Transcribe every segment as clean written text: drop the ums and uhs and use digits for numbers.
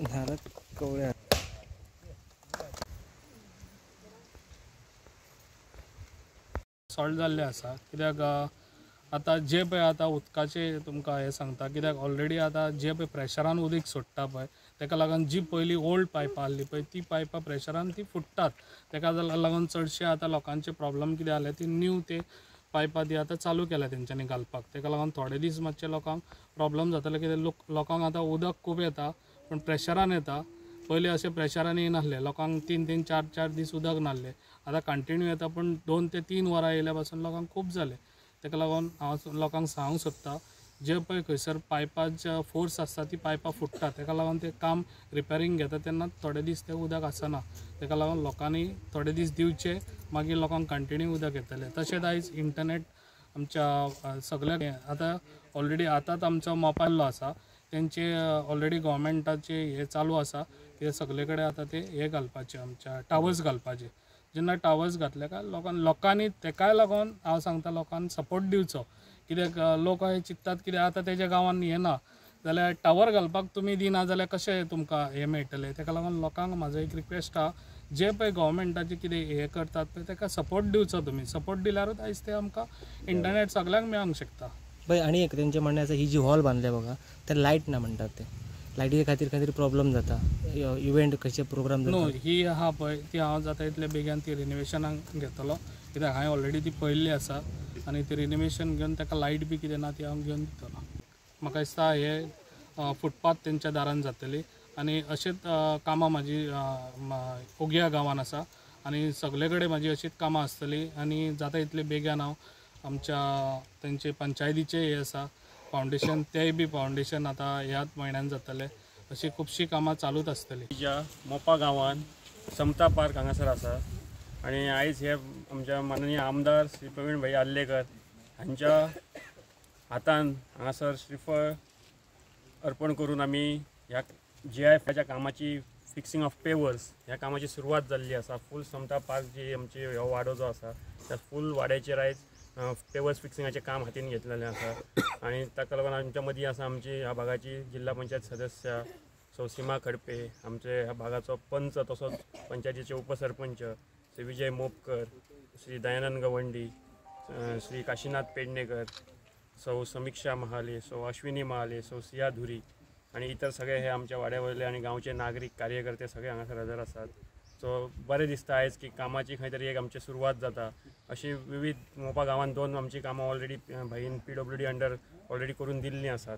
नारळ कवळ्या सॉल्व जाल्ले आसा कित्याक आतां जे पळय आतां उदकाचे तुमकां हें सांगता कित्याक ऑलरेडी आतां जे पळय प्रेशरान उदीक सोडटा पळय तेका लागून जी पयलीं ओल्ड पायपां आसली पळय ती पायपां प्रेशरान ती फुट्टात तेका लागून चडशे आतां लोकांचे प्रॉब्लम कितें जाले ती न्यू ते पायपां ती आतां चालू केल्या तेंच्यांनी घालपाक तेका लागून थोडे दीस मातशे लोकांक प्रॉब्लम जाताले कित्याक लोकांक आतां उदक खूब येता पूण प्रेशरान येता पयलीं अशें प्रेशरान येनासलें लोकांक 3-3, 4-4 दीस उदक नासलें आतां कंटिन्यू येता पूण 2 ते 3 वरां येयल्या पासून लोकांक खूब जालें तेका लागून हांव लोकांक सांगूंक सोदतां जे पळय खंयसर पायपाच्या फोर्स आसता ती पायपां फुट्टा तेका लागून ते काम रिपेरींग घेता तेन्ना थोडे दीस तें उदक आसना तेका लागून लोकांनी थोडे दीस दिवचे मागीर लोकांक कंटिन्यू उदक येतलें तशेंच आयज इंटरनेट आमच्या सगळ्याक आतां ऑलरेडी आतांच आमचो मोबायल आसा तेंचे ऑलरेडी गव्हर्मेंटाचे हे चालू आसा की सगळे कडेन आतां ते हे घालपाचे आमच्या टावर्स घालपाचे जेन्ना टावर्स घातले काय लोकांनी तेकाय लागून हांव सांगता लोकांनी सपोर्ट दिवचो कित्याक लोक हे चिंततात कित्याक आतां तेज्या गांवांन हें ना जाल्यार टावर घालपाक तुमी दिना जाल्यार कशें तुमकां हें मेळटलें तेका लागून लोकांक म्हाजो एक रिक्वेस्ट आसा जे पळय गव्हर्मेंटाचे कितें हें करतात पळय तेका सपोर्ट दिवचो तुमी सपोर्ट दिल्यारूच आयज ते आमकां इंटरनेट सगळ्यांक मेळोंक शकता पळय आनी एक तेंचें म्हणणें आसा ही जी हॉल बांदल्या बघा ते लायट ना म्हणटात ते लायटी खातीर प्रॉब्लम जाता इव्हेंट कशे प्रोग्राम नो ही आहा पळय ती हांव जाता इतले बेगीन ती रिनोवेशनाक घेतलो कित्याक हांवें ऑलरेडी ती पळयल्ली आसा आनी ती रिनोवेशन घेवन ताका लायट बी कितें ना ती हांव घेवन दितलो म्हाका दिसता हे फुटपाथ तेंच्या दारान जातली आनी अशेंच कामां म्हाजी ओग्या गांवांन आसा आनी सगळे कडेन म्हाजी अशीच कामां आसतली आनी जाता इतले बेगीन हांव आमच्या तेंचे पंचायतीचे हे आसा फावंडेशन तेय बी फावंडेशन आतां ह्याच म्हयन्यान जातले अशी खुबशीं कामां चालूच आसतली ज्या मोपा गांवान समता पार्क हांगासर आसा आनी आयज हे आमच्या माननीय आमदार श्री प्रवीण भाई आल्लेकर हांच्या हातान हांगासर श्रीफळ अर्पण करून आमी ह्या GIFच्या कामाची फिक्सिंग ऑफ पेवर्स ह्या कामाची सुरवात जाल्ली आसा फूल समता पार्क जी आमची हो वाडो जो आसा त्या फूल वाड्याचेर आयज पेवर्स फिक्सिंगाचें काम हातीन घेतलेलें आसा आनी ताका लागून आमच्या मदीं आसा आमची ह्या भागाची जिल्हा पंचायत सदस्य सौ सीमा खडपे आमचे ह्या भागाचो पंच तसोच पंचायतीचे उपसरपंच श्री विजय मोपकर श्री दयानंद गवंडी श्री काशीनाथ पेडणेकर सौ समीक्षा महाले सौ अश्विनी महाले सौ सिया धुरी आणि इतर सगळे हे आमच्या वाड्यावयले आणि गांवचे नागरिक कार्यकर्ते सगळे हांगासर हजर आसात सो बरें दिसता आयज की कामाची खंय तरी एक आमची सुरवात जाता अशी विविध मोपा गांवांत 2 आमची कामां ऑलरेडी भाईन PWD अंडर ऑलरेडी करून दिल्लीं आसात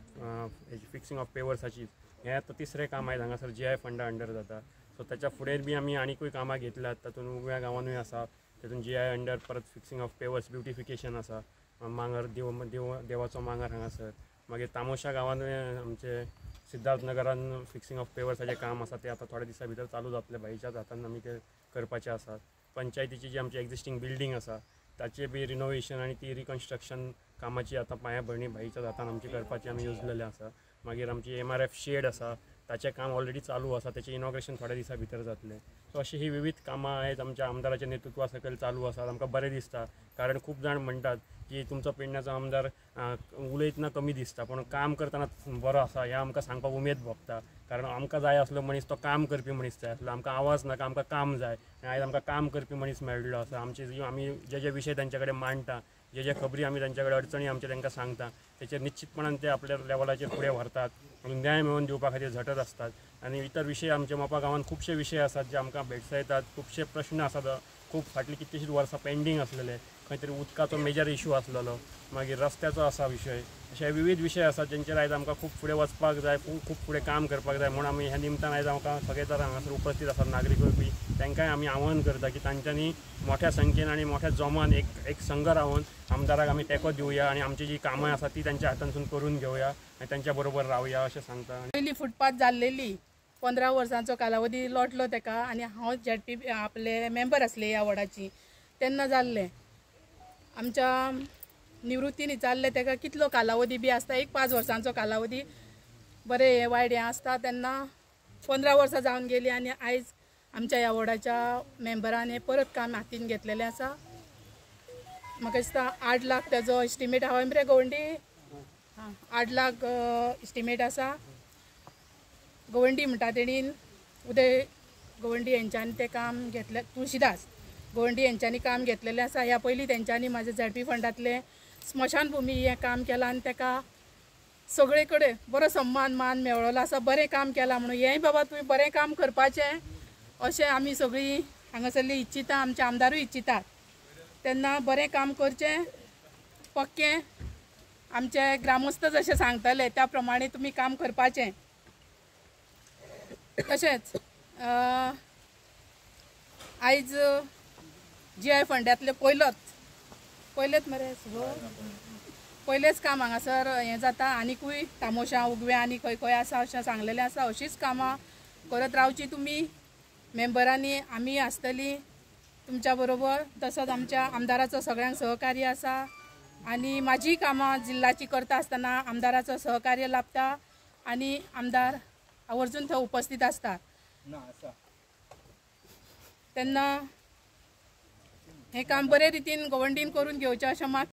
फिक्सिंग ऑफ पेवर्साची हें आतां तिसरें काम आयज हांगासर GI फंडा अंडर जाता सो ताच्या फुडें बी आमी आनीकूय कामां घेतल्यात तातूंत उगव्या गांवांनूय आसा तातूंत GI अंडर परत फिक्सिंग ऑफ पेवर्स ब्युटिफिकेशन आसा मांगर देवाचो मांगर हांगासर मागीर तामोशा गांवांनूय आमचे सिद्धार्थ नगरान फिक्सिंग ऑफ पेवर्साचें काम आसा ते आतां थोड्या दिसा भितर चालू जातले भाईच्याच हातान आमी ते करपाचे आसात पंचायतीची जी आमची एक्झिस्टींग बिल्डींग आसा ताचे बी रिनोवेशन आनी ती रिकन्स्ट्रक्शन कामाची आतां पांयाभरणी भाईच्याच हातान आमची करपाची आमी येवजलेले आसा मागीर आमची MRF शेड आसा ताचें काम ऑलरेडी चालू आसा तेचें इनॉग्रेशन थोड्या दिसा भितर जातलें सो अशी ही विविध कामां आयज आमच्या आमदाराच्या नेतृत्वा सकयल चालू आसात आमकां बरें दिसता कारण खूब जाण म्हणटात की तुमचो पेडण्याचो आमदार उलयतना कमी दिसता पण काम करतना बरो आसा हें आमकां सांगपाक उमेद भोगता कारण आमकां जाय आसलो मनीस तो काम करपी मनीस जाय आसलो आमकां आवाज नाका आमकां काम जाय आयज आमकां काम करपी मनीस मेळ्ळो आसा आमचे आमी जे विशय तांचे कडेन मांडटा जे खबरी आमी तांचे कडेन अडचणी आमचे तांकां सांगता तेचेर निश्चितपणान ते आपल्या लेवलाचेर फुडें व्हरतात आनी न्याय मेळोवन दिवपा खातीर झटत आसतात आनी इतर विशय आमच्या मोपा गांवांत खुबशे विशय आसात जे आमकां भेटसायतात खुबशे प्रश्न आसात खूब फाटली कितलीशींच वर्सां पेंडींग आसलेले खंय तरी उदकाचो मेजर इशू आसलेलो मागीर रस्त्याचो आसा विशय अशे विविध विशय आसात जेंचेर आयज आमकां खूब फुडें वचपाक जाय खूब फुडें काम करपाक जाय म्हूण आमी ह्या निमतान आयज आमकां सगळे तर हांगासर उपस्थित आसात नागरिकूय बी तांकांय आमी आवाहन करता की तांच्यांनी मोठ्या संख्येन आनी मोठ्या जोमान एक संघ रावन आमदाराक आमी तेंको दिवया आनी आमची जी कामां आसात ती तांच्या हातांतसून करून घेवया आनी तांच्या बरोबर रावया अशें सांगता पयलीं फुटपाथ जाल्लेली 15 वर्सांचो कालावधी लोटलो तेका आनी हांव ZP आपले मेंबर आसले ह्या वॉर्डाची तेन्ना जाल्लें आमच्या निवृत्तीन जाल्ले तेका कितलो कालावधी बी आसता एक 5 वर्सांचो कालावधी बरें वायट हें आसता तेन्ना 15 वर्सां जावन गेली आनी आयज आमच्या ह्या वॉर्डाच्या मेंबरान हें परत काम हातीन घेतलेलें आसा म्हाका दिसता 8 लाख तेजो एस्टिमेट हांवें मरे गवंडी 8 लाख एस्टिमेट आसा गवंडी म्हणटा तेणीन उदय गवंडी यांच्यानी ते काम घेतले, तुळशीदास गवंडी यांच्यानी काम घेतलेलें आसा. ह्या पयलीं तेंच्यांनी म्हाजे ZP फंडांतले स्मशानभुमी हें काम केलां आनी ताका सगळे कडेन बरो सन्मान मान मेळ्ळो आसा. बरें काम केलां म्हणून हेंय बाबा तुवें बरें काम करपाचें अशें आमी सगळीं हांगासरली इच्छिता, आमचे आमदारूय इच्छितात. तेन्ना बरें काम करचें, पक्कें आमचे ग्रामस्थ जशें सांगतले त्या प्रमाणे तुमी काम करपाचें. तशेंच आयज GI फंडांतले पयलेच मरे पयलेच काम हांगासर हें जाता. आनीकूय तामोशा उगवे आनी खंय खंय आसा अशें सांगलेलें आसा. अशीच कामां करत रावची तुमी मेंबरांनी, आमी आसतली तुमच्या बरोबर. तसोच आमच्या आमदाराचो सगळ्यांक सहकार्य आसा आनी म्हाजी कामां जिल्ल्याची करता आसतना आमदाराचो सहकार्य लाभता आनी आमदार आवर्जून थंय उपस्थित आसतात. तेन्ना हें काम बरे रितीन गवंडीन करून घेवचें अशें म्हाका